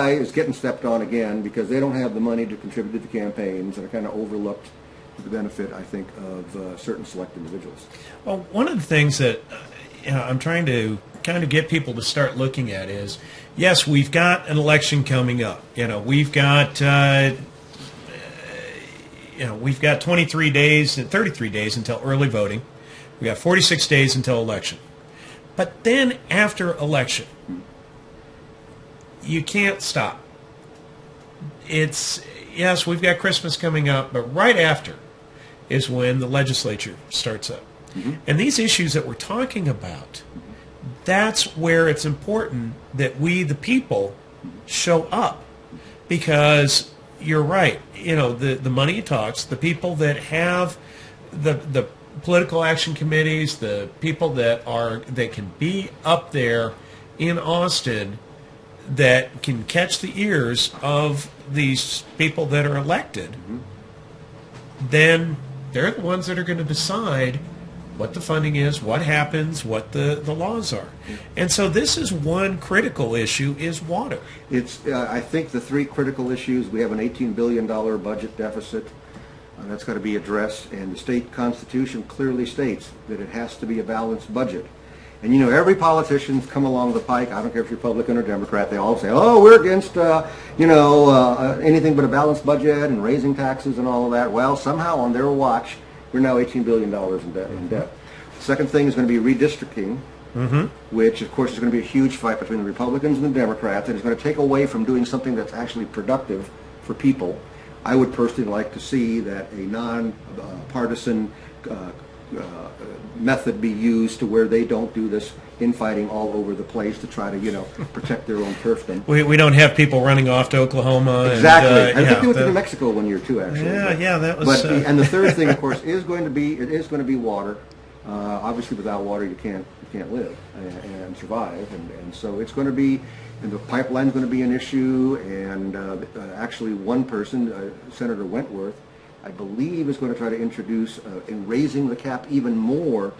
guy is getting stepped on again because they don't have the money to contribute to the campaigns and are kind of overlooked to the benefit, I think, of certain select individuals. Well, one of the things that I'm trying to kind of get people to start looking at is, yes, we've got an election coming up. We've got 23 days, 33 days until early voting. We got 46 days until election. But then after election, you can't stop. Yes, we've got Christmas coming up, but right after is when the legislature starts up. Mm-hmm. And these issues that we're talking about, that's where it's important that we, the people, show up. Because you're right, the money talks, the people that have the political action committees, the people that can be up there in Austin that can catch the ears of these people that are elected, mm-hmm. then they're the ones that are going to decide what the funding is, what happens, what the laws are. And so this is one critical issue, is water. It's I think the three critical issues, we have an $18 billion budget deficit. That's got to be addressed, and the state constitution clearly states that it has to be a balanced budget. And every politician's come along the pike, I don't care if you're Republican or Democrat, they all say, oh, we're against anything but a balanced budget and raising taxes and all of that. Well, somehow on their watch, we're now $18 billion in debt. The second thing is going to be redistricting, mm-hmm. which, of course, is going to be a huge fight between the Republicans and the Democrats, and it's going to take away from doing something that's actually productive for people. I would personally like to see that a non-partisan method be used to where they don't do this infighting all over the place to try to, protect their own turfdom. We don't have people running off to Oklahoma. Exactly. I think they went to New Mexico one year too, actually. Yeah, that was. And the third thing, of course, is going to be water. Obviously, without water, you can't live and survive, and so it's going to be. And the pipeline's going to be an issue, and actually one person, Senator Wentworth, I believe is going to try to introduce, in raising the cap even more,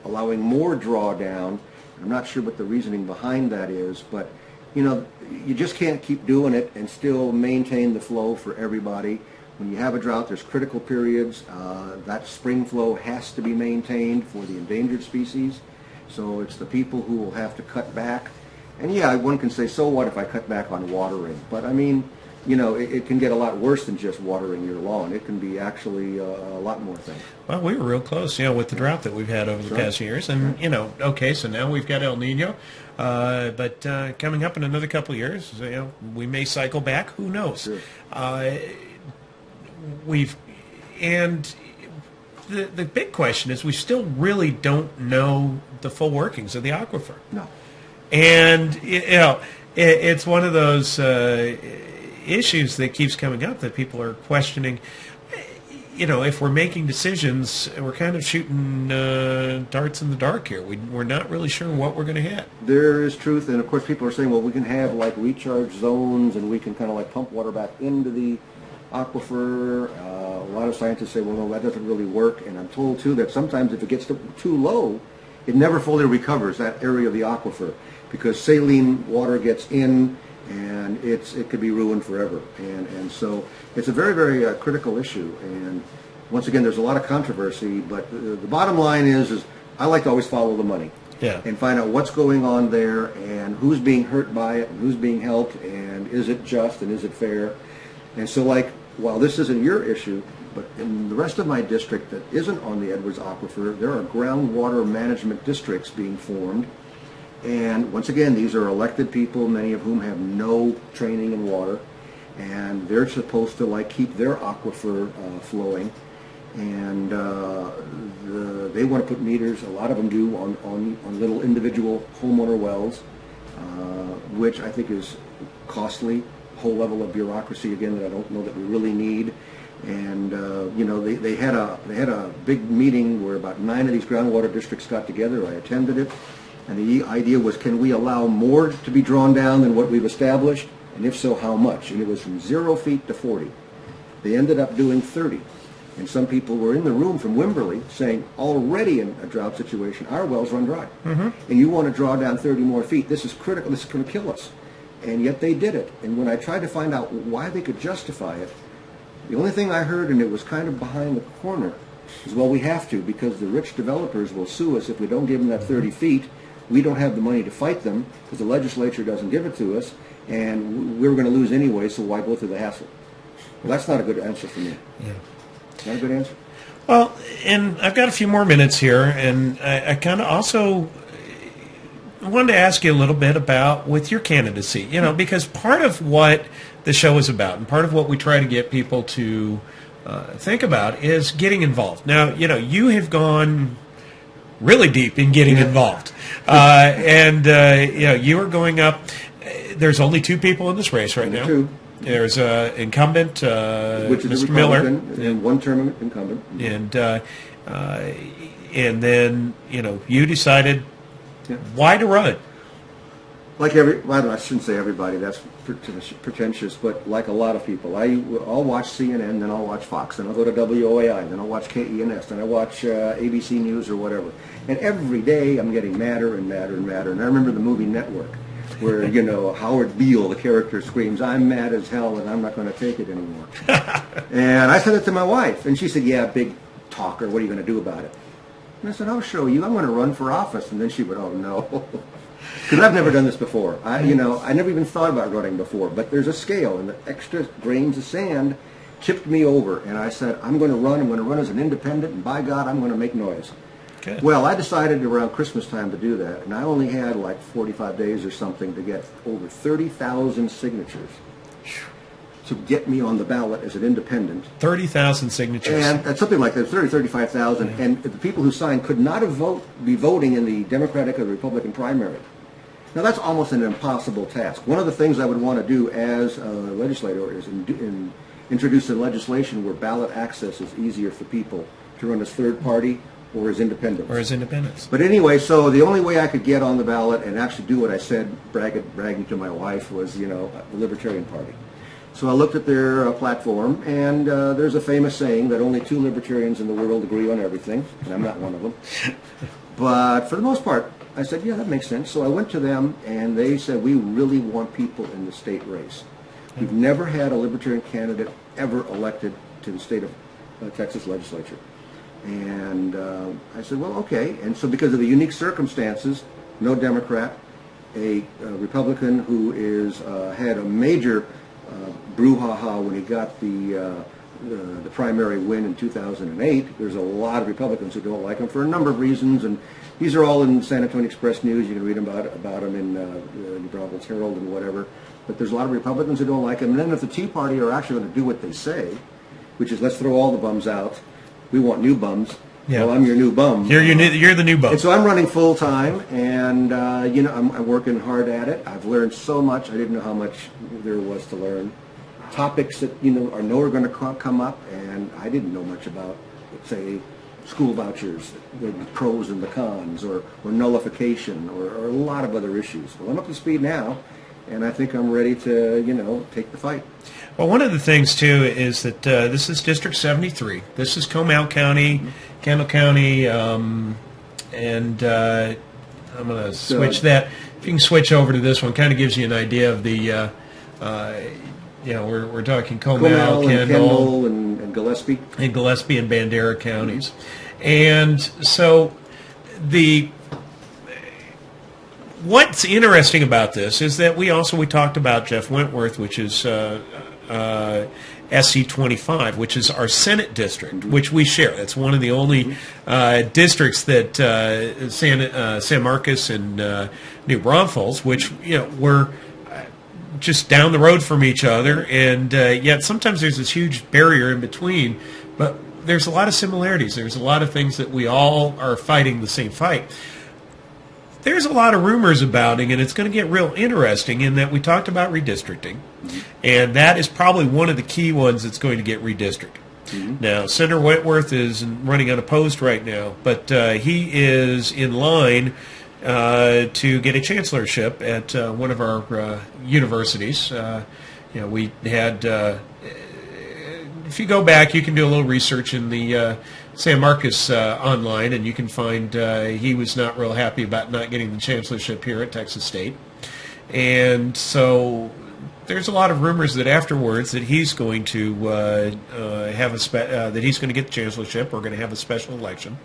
allowing more drawdown. I'm not sure what the reasoning behind that is, but you just can't keep doing it and still maintain the flow for everybody. When you have a drought, there's critical periods. That spring flow has to be maintained for the endangered species, so it's the people who will have to cut back. And yeah, one can say, so what if I cut back on watering? But I mean, it can get a lot worse than just watering your lawn. It can be actually a lot more things. Well, we were real close, with the drought that we've had over the past years. And, okay, so now we've got El Nino. But coming up in another couple of years, we may cycle back. Who knows? Sure. The big question is we still really don't know the full workings of the aquifer. No. And, it's one of those issues that keeps coming up that people are questioning. If we're making decisions, we're kind of shooting darts in the dark here. We're not really sure what we're going to hit. There is truth, and of course people are saying, well, we can have like recharge zones and we can kind of like pump water back into the aquifer. A lot of scientists say, well, no, that doesn't really work. And I'm told, too, that sometimes if it gets too low, it never fully recovers that area of the aquifer because saline water gets in and it could be ruined forever. And so it's a very, very critical issue. And once again, there's a lot of controversy, but the bottom line is I like to always follow the money. Yeah. And find out what's going on there and who's being hurt by it and who's being helped and is it just and is it fair. And so, like, while this isn't your issue, but in the rest of my district that isn't on the Edwards Aquifer, there are groundwater management districts being formed. And once again, these are elected people, many of whom have no training in water. And they're supposed to, like, keep their aquifer flowing. And they want to put meters, a lot of them do, on little individual homeowner wells, which I think is costly. Whole level of bureaucracy again that I don't know that we really need. And they had a big meeting where about 9 of these groundwater districts got together. I attended it, and the idea was, can we allow more to be drawn down than what we've established, and if so, how much? And it was from 0 feet to 40. They ended up doing 30. And some people were in the room from Wimberley saying, already in a drought situation, our wells run dry. Mm-hmm. And you want to draw down 30 more feet. This is critical. This is going to kill us. and yet they did it. And when I tried to find out why they could justify it, the only thing I heard, and it was kind of behind the corner, is, well, we have to because the rich developers will sue us if we don't give them that 30 feet. We don't have the money to fight them because the legislature doesn't give it to us, and we're going to lose anyway, so why go through the hassle? Well, that's not a good answer for me. Yeah. Not a good answer? Well, and I've got a few more minutes here, and I kind of also wanted to ask you a little bit about with your candidacy, because part of what the show is about and part of what we try to get people to think about is getting involved. Now, you have gone really deep in getting involved. You are going up. There's only two people in this race right now. Two. There's an incumbent, which is Mr. Miller, and one-term incumbent. And then, you decided why to run. Well, I shouldn't say everybody, that's pretentious, but like a lot of people. I'll watch CNN, then I'll watch Fox, then I'll go to WOAI, then I'll watch KENS, then I watch ABC News or whatever. And every day I'm getting madder and madder and madder. And I remember the movie Network, where, Howard Beale, the character, screams, "I'm mad as hell and I'm not going to take it anymore." And I said it to my wife, and she said, "Yeah, big talker, what are you going to do about it?" And I said, "I'll show you. I'm going to run for office." And then she went, "Oh, no." Because I've never done this before. I never even thought about running before. But there's a scale, and the extra grains of sand tipped me over. And I said, I'm going to run. I'm going to run as an independent, and by God, I'm going to make noise. Okay. Well, I decided around Christmas time to do that, and I only had like 45 days or something to get over 30,000 signatures to get me on the ballot as an independent. 30,000 signatures. And something like that, 30, 35,000. Yeah. And the people who signed could not be voting in the Democratic or the Republican primary. Now, that's almost an impossible task. One of the things I would want to do as a legislator is introduce a legislation where ballot access is easier for people to run as third party or as independents. But anyway, so the only way I could get on the ballot and actually do what I said, bragging to my wife, was, the Libertarian Party. So I looked at their platform, and there's a famous saying that only two libertarians in the world agree on everything, and I'm not one of them. But for the most part, I said, yeah, that makes sense. So I went to them, and they said, we really want people in the state race. We've never had a Libertarian candidate ever elected to the state of Texas legislature. And I said, well, okay. And so because of the unique circumstances, no Democrat, a Republican who had a major brouhaha when he got the primary win in 2008. There's a lot of Republicans who don't like him for a number of reasons, and these are all in the San Antonio Express News. You can read about them in the New Braunfels Herald and whatever. But there's a lot of Republicans who don't like him. And then if the Tea Party are actually going to do what they say, which is let's throw all the bums out, we want new bums. Yeah. Well, I'm your new bum. You're the new bum. And so I'm running full time, and I'm working hard at it. I've learned so much. I didn't know how much there was to learn. Topics that I know are going to come up, and I didn't know much about, let's say, school vouchers, the pros and the cons, or nullification, or a lot of other issues. Well, I'm up to speed now, and I think I'm ready to take the fight. Well, one of the things too is that this is District 73. This is Comal County, Kendall County, and I'm going to switch that. If you can switch over to this one, kind of gives you an idea of the. We're talking Comal, Kendall, and Gillespie. And Gillespie and Bandera counties. And so what's interesting about this is that we talked about Jeff Wentworth, which is SC25, which is our Senate district, which we share. That's one of the only districts that San Marcos and New Braunfels, which we're just down the road from each other, and yet sometimes there's this huge barrier in between, but there's a lot of similarities. There's a lot of things that we all are fighting the same fight. There's a lot of rumors abounding, and it's going to get real interesting in that we talked about redistricting, and that is probably one of the key ones that's going to get redistricted. Mm-hmm. Now, Senator Wentworth is running unopposed right now, but he is in line to get a chancellorship at one of our universities. We had, if you go back, you can do a little research in the San Marcos online, and you can find he was not real happy about not getting the chancellorship here at Texas State. And so there's a lot of rumors that afterwards that he's going to have that he's going to get the chancellorship or going to have a special election.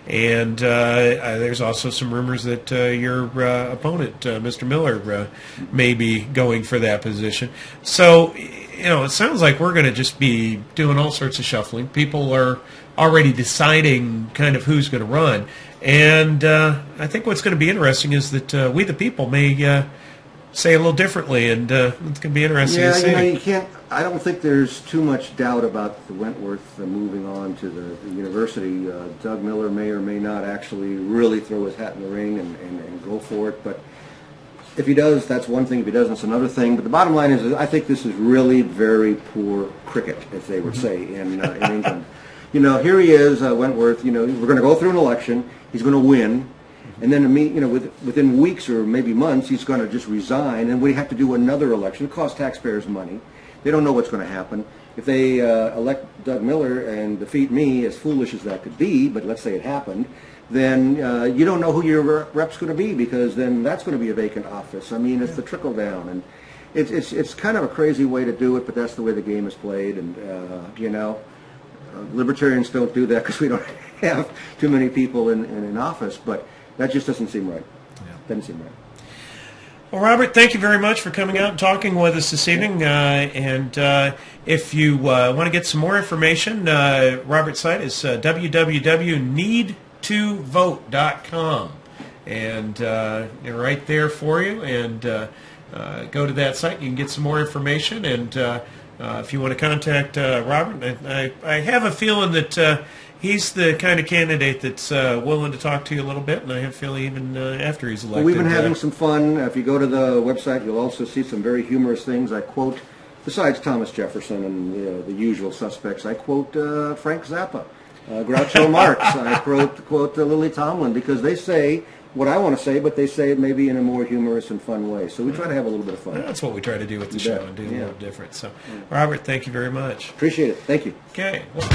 And there's also some rumors that your opponent, Mr. Miller, may be going for that position. So, it sounds like we're going to just be doing all sorts of shuffling. People are already deciding kind of who's going to run. And I think what's going to be interesting is that we, the people, may say a little differently, and it's going to be interesting to see. You can't. I don't think there's too much doubt about the Wentworth moving on to the university. Doug Miller may or may not actually really throw his hat in the ring and go for it, but if he does, that's one thing. If he doesn't, it's another thing. But the bottom line is, I think this is really very poor cricket, as they would say in England. Here he is, Wentworth. We're going to go through an election. He's going to win. And then, within weeks or maybe months, he's going to just resign, and we have to do another election. It costs taxpayers money. They don't know what's going to happen. If they elect Doug Miller and defeat me, as foolish as that could be, but let's say it happened, then you don't know who your rep's going to be, because then that's going to be a vacant office. It's the trickle down, and it's kind of a crazy way to do it, but that's the way the game is played, and Libertarians don't do that because we don't have too many people in office, but that just doesn't seem right. Yeah. Doesn't seem right. Well, Robert, thank you very much for coming out and talking with us this evening. And if you want to get some more information, Robert's site is www.needtovote.com. And right there for you. And go to that site. You can get some more information. And if you want to contact Robert, I have a feeling that he's the kind of candidate that's willing to talk to you a little bit, and I have a feeling even after he's elected. Well, we've been having some fun. If you go to the website, you'll also see some very humorous things. I quote, besides Thomas Jefferson and the usual suspects, I quote Frank Zappa, Groucho Marx. I quote Lily Tomlin, because they say what I want to say, but they say it maybe in a more humorous and fun way. So we try to have a little bit of fun. That's what we try to do with the show, and do a little different. So, Robert, thank you very much. Appreciate it. Thank you. Okay. Well,